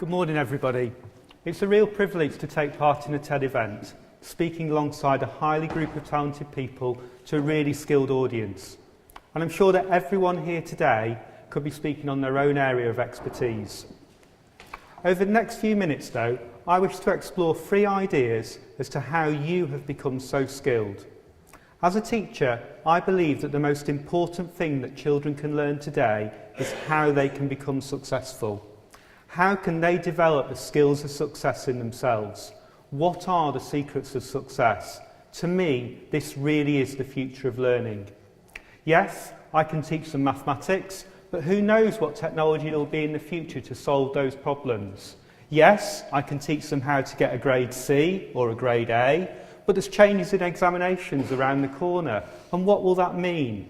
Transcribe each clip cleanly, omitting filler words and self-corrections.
Good morning, everybody. It's a real privilege to take part in a TED event, speaking alongside a highly group of talented people to a really skilled audience. And I'm sure that everyone here today could be speaking on their own area of expertise. Over the next few minutes, though, I wish to explore 3 ideas as to how you have become so skilled. As a teacher, I believe that the most important thing that children can learn today is how they can become successful. How can they develop the skills of success in themselves? What are the secrets of success? To me, this really is the future of learning. Yes, I can teach them mathematics, but who knows what technology there will be in the future to solve those problems. Yes, I can teach them how to get a grade C or a grade A, but there's changes in examinations around the corner, and what will that mean?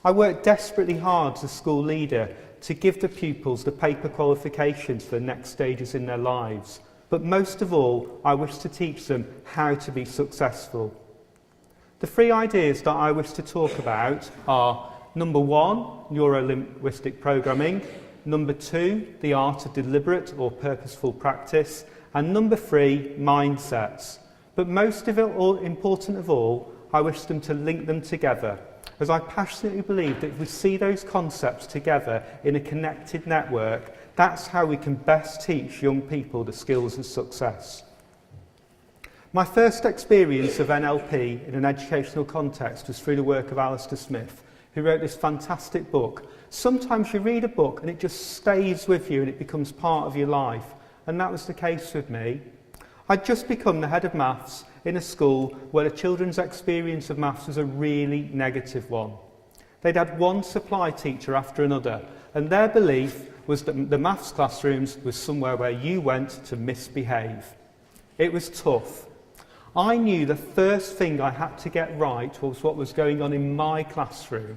I work desperately hard as a school leader to give the pupils the paper qualifications for the next stages in their lives. But most of all, I wish to teach them how to be successful. The 3 ideas that I wish to talk about are: number 1, neuro-linguistic programming; number 2, the art of deliberate or purposeful practice; and number 3, mindsets. But most of it, important of all, I wish them to link them together, as I passionately believe that if we see those concepts together in a connected network, that's how we can best teach young people the skills of success. My first experience of NLP in an educational context was through the work of Alistair Smith, who wrote this fantastic book. Sometimes you read a book and it just stays with you and it becomes part of your life, and that was the case with me. I'd just become the head of maths in a school where the children's experience of maths was a really negative one. They'd had one supply teacher after another, and their belief was that the maths classrooms was somewhere where you went to misbehave. It was tough. I knew the first thing I had to get right was what was going on in my classroom.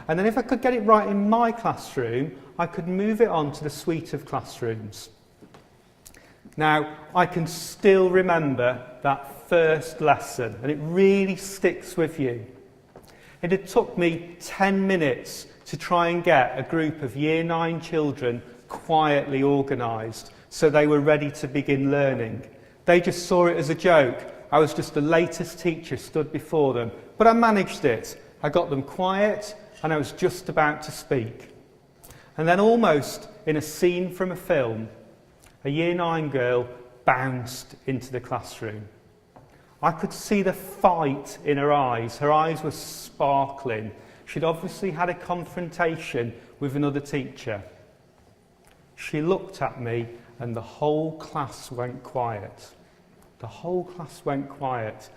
And then if I could get it right in my classroom, I could move it on to the suite of classrooms. Now, I can still remember that first lesson, and it really sticks with you. It had took me 10 minutes to try and get a group of Year 9 children quietly organised so they were ready to begin learning. They just saw it as a joke. I was just the latest teacher stood before them, but I managed it. I got them quiet, and I was just about to speak. And then, almost in a scene from a film, a Year 9 girl bounced into the classroom. I could see the fight in her eyes. Her eyes were sparkling. She'd obviously had a confrontation with another teacher. She looked at me and the whole class went quiet. The whole class went quiet.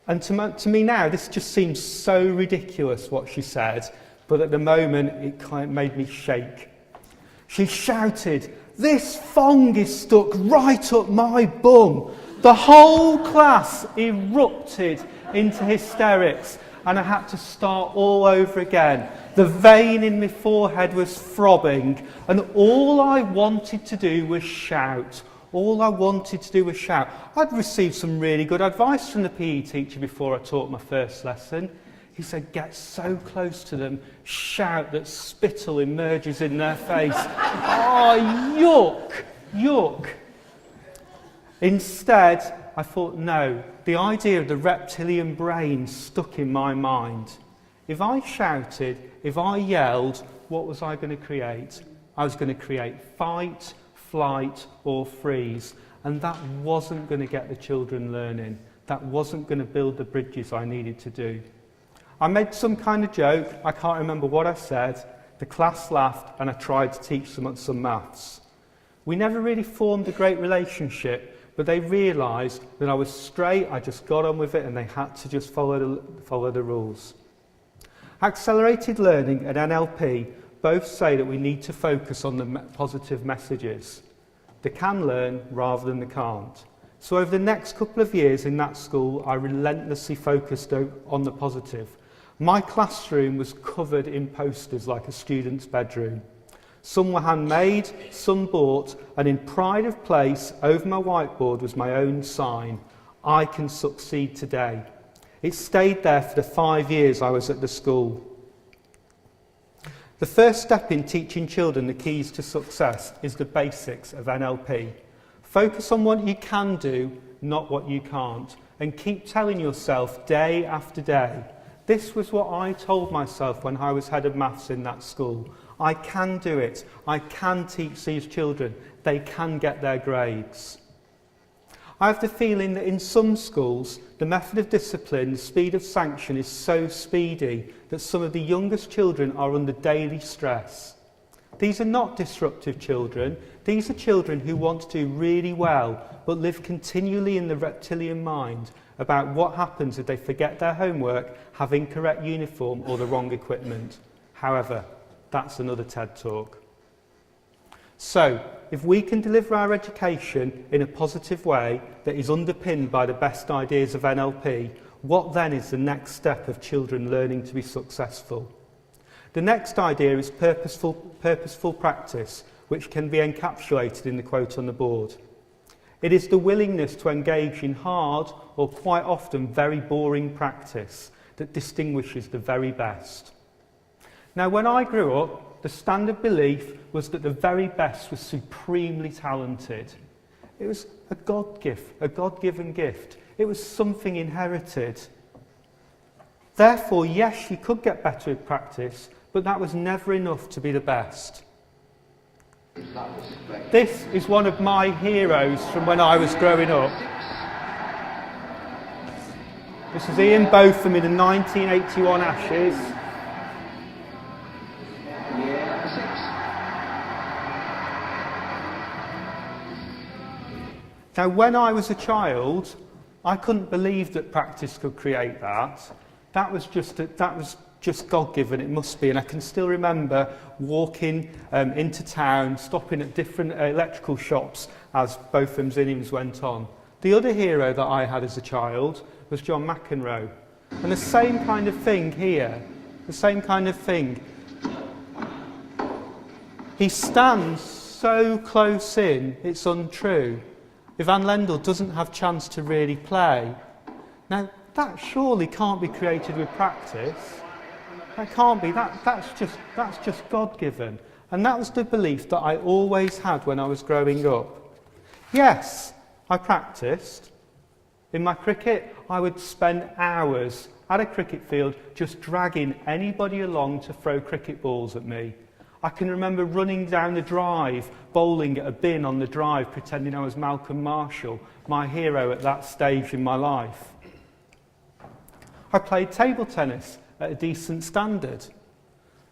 And to me now, this just seems so ridiculous what she said, but at the moment it kind of made me shake. She shouted, "This thong is stuck right up my bum." The whole class erupted into hysterics, and I had to start all over again. The vein in my forehead was throbbing, and all I wanted to do was shout. All I wanted to do was shout. I'd received some really good advice from the PE teacher before I taught my first lesson. He said, get so close to them, shout that spittle emerges in their face. Oh, yuck, yuck. Instead, I thought, no, the idea of the reptilian brain stuck in my mind. If I shouted, if I yelled, what was I going to create? I was going to create fight, flight, or freeze. And that wasn't going to get the children learning. That wasn't going to build the bridges I needed to do. I made some kind of joke, I can't remember what I said. The class laughed and I tried to teach them some maths. We never really formed a great relationship, but they realised that I was straight, I just got on with it, and they had to just follow the rules. Accelerated learning and NLP both say that we need to focus on the positive messages. They can learn rather than they can't. So over the next couple of years in that school, I relentlessly focused on the positive. My classroom was covered in posters like a student's bedroom. Some were handmade, some bought, and in pride of place, over my whiteboard was my own sign, "I can succeed today." It stayed there for the 5 years I was at the school. The first step in teaching children the keys to success is the basics of NLP. Focus on what you can do, not what you can't, and keep telling yourself day after day. This was what I told myself when I was head of maths in that school. I can do it. I can teach these children. They can get their grades. I have the feeling that in some schools, the method of discipline, the speed of sanction is so speedy that some of the youngest children are under daily stress. These are not disruptive children. These are children who want to do really well, but live continually in the reptilian mind about what happens if they forget their homework, have incorrect uniform or the wrong equipment. However, that's another TED Talk. So, if we can deliver our education in a positive way that is underpinned by the best ideas of NLP, what then is the next step of children learning to be successful? The next idea is purposeful practice, which can be encapsulated in the quote on the board. It is the willingness to engage in hard or quite often very boring practice that distinguishes the very best. Now, when I grew up, the standard belief was that the very best was supremely talented. It was a God gift, a God-given gift. It was something inherited. Therefore, yes, you could get better at practice, but that was never enough to be the best. This is one of my heroes from when I was growing up. This is Ian Botham in the 1981 Ashes. Now, when I was a child, I couldn't believe that practice could create that. That was just God-given, it must be. And I can still remember walking into town, stopping at different electrical shops as Botham's innings went on. The other hero that I had as a child was John McEnroe. And the same kind of thing here, the same kind of thing. He stands so close in, it's untrue. Ivan Lendl doesn't have chance to really play. Now, that surely can't be created with practice. That can't be. That's just God-given. And that was the belief that I always had when I was growing up. Yes, I practiced. In my cricket, I would spend hours at a cricket field just dragging anybody along to throw cricket balls at me. I can remember running down the drive, bowling at a bin on the drive, pretending I was Malcolm Marshall, my hero at that stage in my life. I played table tennis at a decent standard.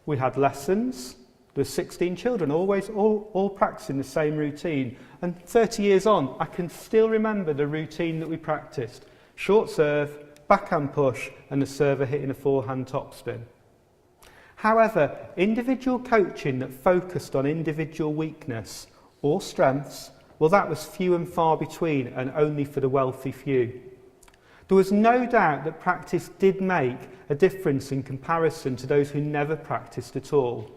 We had lessons. There were 16 children, always all practicing the same routine. And 30 years on, I can still remember the routine that we practiced. Short serve, backhand push, and the server hitting a forehand topspin. However, individual coaching that focused on individual weakness or strengths, well, that was few and far between and only for the wealthy few. There was no doubt that practice did make a difference in comparison to those who never practiced at all.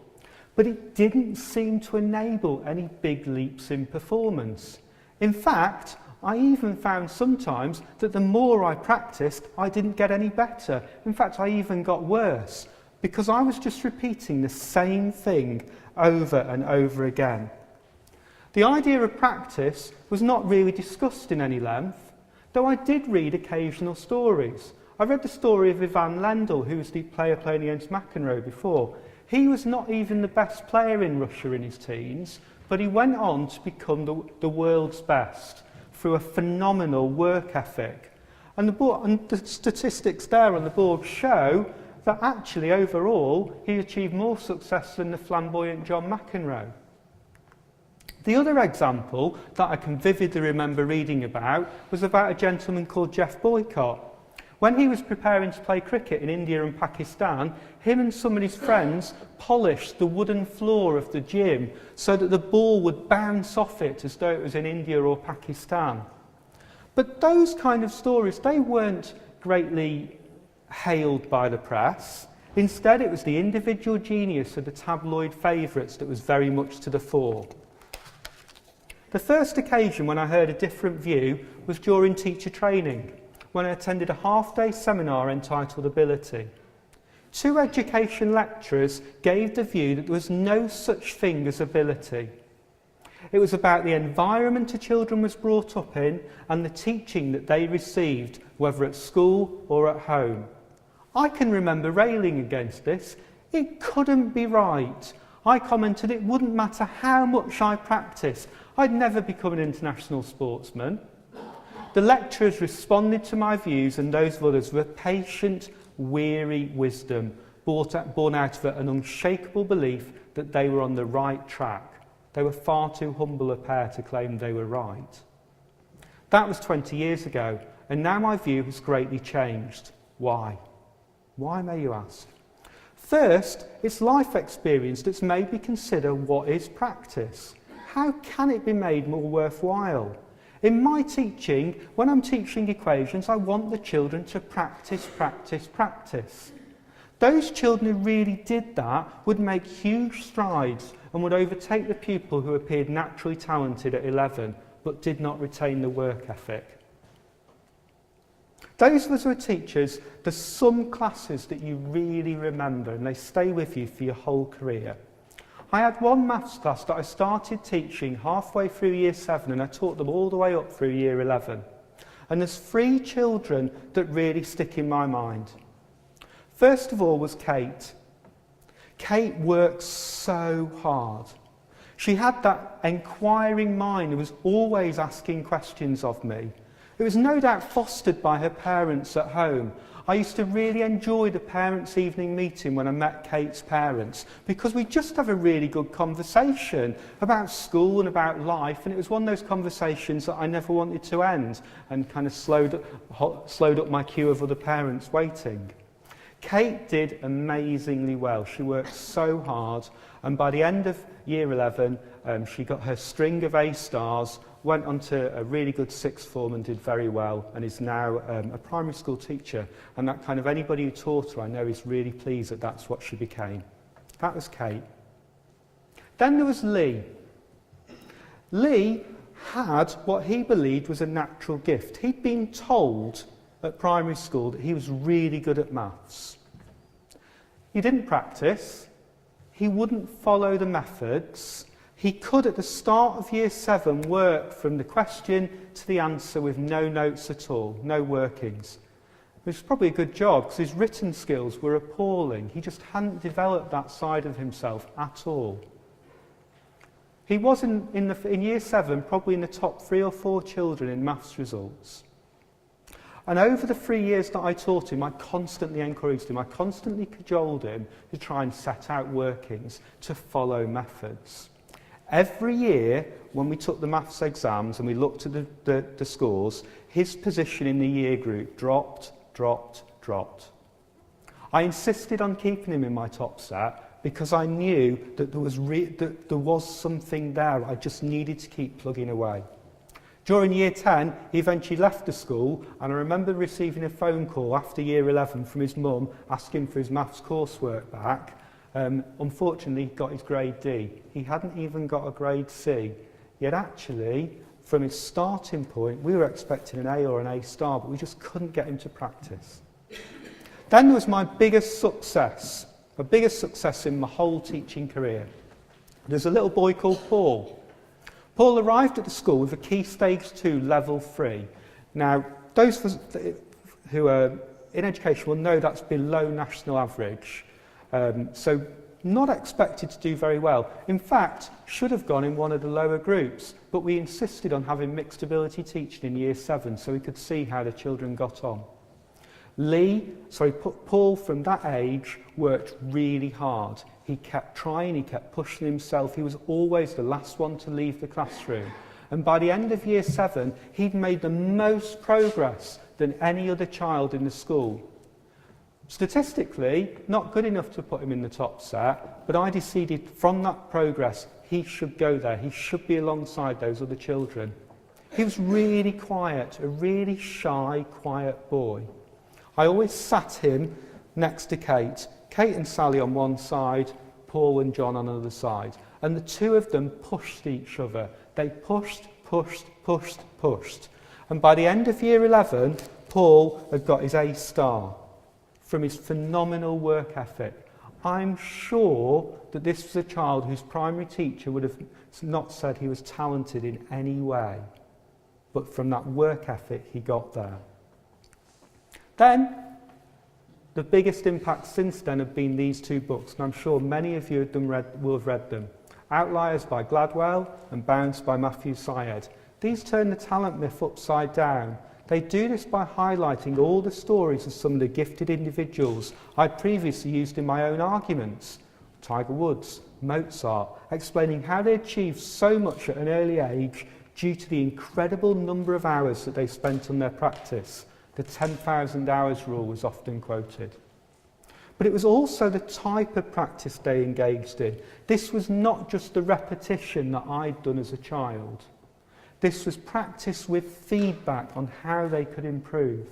But it didn't seem to enable any big leaps in performance. In fact, I even found sometimes that the more I practiced, I didn't get any better. In fact, I even got worse, because I was just repeating the same thing over and over again. The idea of practice was not really discussed in any length, though I did read occasional stories. I read the story of Ivan Lendl, who was the player playing against McEnroe before. He was not even the best player in Russia in his teens, but he went on to become the world's best through a phenomenal work ethic. And the statistics there on the board show that actually overall he achieved more success than the flamboyant John McEnroe. The other example that I can vividly remember reading about was about a gentleman called Jeff Boycott. When he was preparing to play cricket in India and Pakistan, him and some of his friends polished the wooden floor of the gym so that the ball would bounce off it as though it was in India or Pakistan. But those kind of stories, they weren't greatly hailed by the press. Instead, it was the individual genius of the tabloid favourites that was very much to the fore. The first occasion when I heard a different view was during teacher training, when I attended a half-day seminar entitled Ability. 2 education lecturers gave the view that there was no such thing as ability. It was about the environment a children was brought up in and the teaching that they received, whether at school or at home. I can remember railing against this. It couldn't be right. I commented it wouldn't matter how much I practiced. I'd never become an international sportsman. The lecturers responded to my views and those of others with patient, weary wisdom, born out of an unshakable belief that they were on the right track. They were far too humble a pair to claim they were right. That was 20 years ago, and now my view has greatly changed. Why? Why, may you ask? First, it's life experience that's made me consider what is practice. How can it be made more worthwhile? In my teaching, when I'm teaching equations, I want the children to practice, practice, practice. Those children who really did that would make huge strides and would overtake the pupil who appeared naturally talented at 11 but did not retain the work ethic. Those of us who are teachers, there's some classes that you really remember and they stay with you for your whole career. I had one maths class that I started teaching halfway through year 7 and I taught them all the way up through year 11. And there's 3 children that really stick in my mind. First of all was Kate. Kate worked so hard. She had that enquiring mind and was always asking questions of me. It was no doubt fostered by her parents at home. I used to really enjoy the parents' evening meeting when I met Kate's parents because we just have a really good conversation about school and about life, and it was one of those conversations that I never wanted to end and kind of slowed up my queue of other parents waiting. Kate did amazingly well. She worked so hard, and by the end of year 11, she got her string of A stars, went on to a really good 6th form and did very well, and is now a primary school teacher. And that kind of anybody who taught her, I know, is really pleased that that's what she became. That was Kate. Then there was Lee. Lee had what he believed was a natural gift. He'd been told at primary school that he was really good at maths. He didn't practice. He wouldn't follow the methods. He could, at the start of year 7, work from the question to the answer with no notes at all, no workings. Which was probably a good job because his written skills were appalling. He just hadn't developed that side of himself at all. He was in year 7 probably in the top 3 or 4 children in maths results. And over the 3 years that I taught him, I constantly encouraged him, I constantly cajoled him to try and set out workings to follow methods. Every year, when we took the maths exams and we looked at the scores, his position in the year group dropped. I insisted on keeping him in my top set because I knew that there was something there. I just needed to keep plugging away. During year 10, he eventually left the school, and I remember receiving a phone call after year 11 from his mum asking for his maths coursework back. Unfortunately, he got his grade D. He hadn't even got a grade C. Yet actually, from his starting point, we were expecting an A or an A star, but we just couldn't get him to practice. Then there was my biggest success in my whole teaching career. There's a little boy called Paul. Paul arrived at the school with a Key Stage 2 Level 3. Now, those of us who are in education will know that's below national average. So not expected to do very well. In fact, should have gone in one of the lower groups, but we insisted on having mixed ability teaching in year 7 so we could see how the children got on. Paul from that age worked really hard. He kept trying, he kept pushing himself. He was always the last one to leave the classroom. And by the end of year 7, he'd made the most progress than any other child in the school. Statistically, not good enough to put him in the top set, but I decided from that progress, he should go there. He should be alongside those other children. He was really quiet, a really shy, quiet boy. I always sat him next to Kate and Sally on one side, Paul and John on the other side. And the two of them pushed each other. They pushed. And by the end of year 11, Paul had got his A star. from his phenomenal work ethic. I'm sure that this was a child whose primary teacher would have not said he was talented in any way, but from that work ethic he got there. Then, the biggest impact since then have been these two books, and I'm sure many of you will have read them. Outliers by Gladwell and Bounce by Matthew Syed. These turn the talent myth upside down. They do this by highlighting all the stories of some of the gifted individuals I'd previously used in my own arguments. Tiger Woods, Mozart, explaining how they achieved so much at an early age due to the incredible number of hours that they spent on their practice. The 10,000 hours rule was often quoted. But it was also the type of practice they engaged in. This was not just the repetition that I'd done as a child. This was practice with feedback on how they could improve.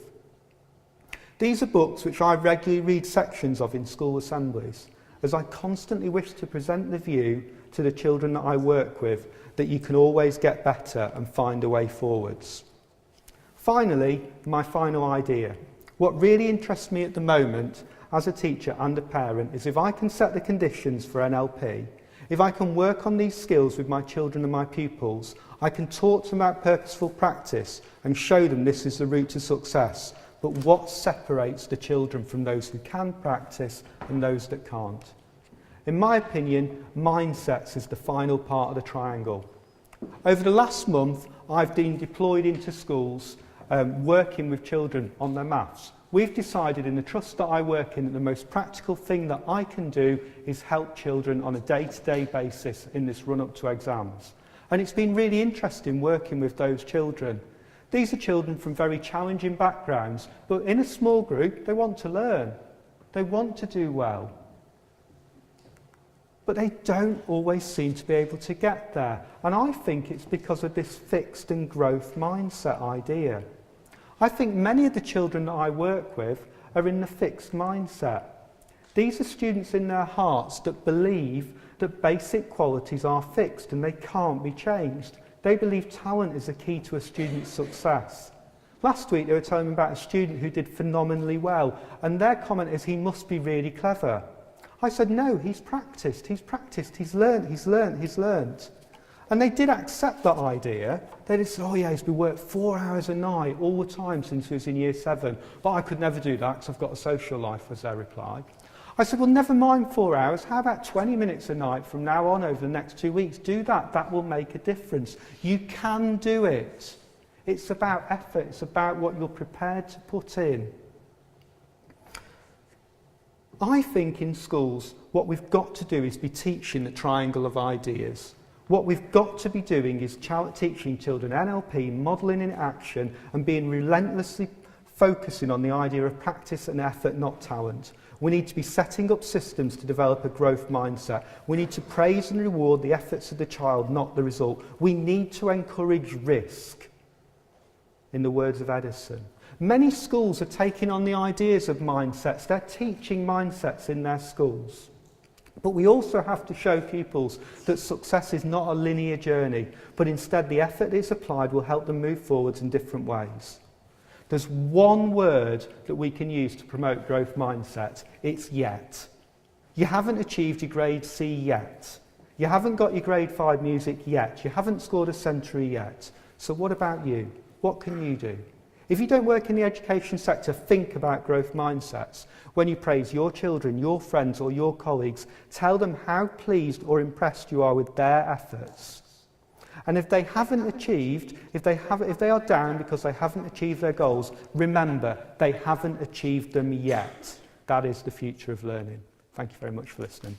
These are books which I regularly read sections of in school assemblies, as I constantly wish to present the view to the children that I work with that you can always get better and find a way forwards. Finally, my final idea. What really interests me at the moment as a teacher and a parent is if I can set the conditions for NLP, if I can work on these skills with my children and my pupils, I can talk to them about purposeful practice and show them this is the route to success. But what separates the children from those who can practice and those that can't? In my opinion, mindsets is the final part of the triangle. Over the last month, I've been deployed into schools working with children on their maths. We've decided in the trust that I work in that the most practical thing that I can do is help children on a day-to-day basis in this run-up to exams. And it's been really interesting working with those children. These are children from very challenging backgrounds, but in a small group, they want to learn. They want to do well. But they don't always seem to be able to get there. And I think it's because of this fixed and growth mindset idea. I think many of the children that I work with are in the fixed mindset. These are students in their hearts that believe that basic qualities are fixed and they can't be changed. They believe talent is the key to a student's success. Last week they were telling me about a student who did phenomenally well, and their comment is he must be really clever. I said, no, he's practiced, he's learnt. And they did accept that idea. They just said, oh yeah, he's been working 4 hours a night all the time since he was in year 7. But I could never do that because I've got a social life, was their reply. I said, well, never mind 4 hours. How about 20 minutes a night from now on over the next 2 weeks? Do that. That will make a difference. You can do it. It's about effort. It's about what you're prepared to put in. I think in schools, what we've got to do is be teaching the triangle of ideas. What we've got to be doing is teaching children NLP, modelling in action, and being relentlessly focusing on the idea of practice and effort, not talent. We need to be setting up systems to develop a growth mindset. We need to praise and reward the efforts of the child, not the result. We need to encourage risk, in the words of Edison. Many schools are taking on the ideas of mindsets. They're teaching mindsets in their schools. But we also have to show pupils that success is not a linear journey, but instead the effort that is applied will help them move forwards in different ways. There's one word that we can use to promote growth mindset. It's yet. You haven't achieved your grade C yet. You haven't got your grade 5 music yet. You haven't scored a century yet. So what about you? What can you do? If you don't work in the education sector, think about growth mindsets. When you praise your children, your friends or your colleagues, tell them how pleased or impressed you are with their efforts. And if they haven't achieved, if they are down because they haven't achieved their goals, remember, they haven't achieved them yet. That is the future of learning. Thank you very much for listening.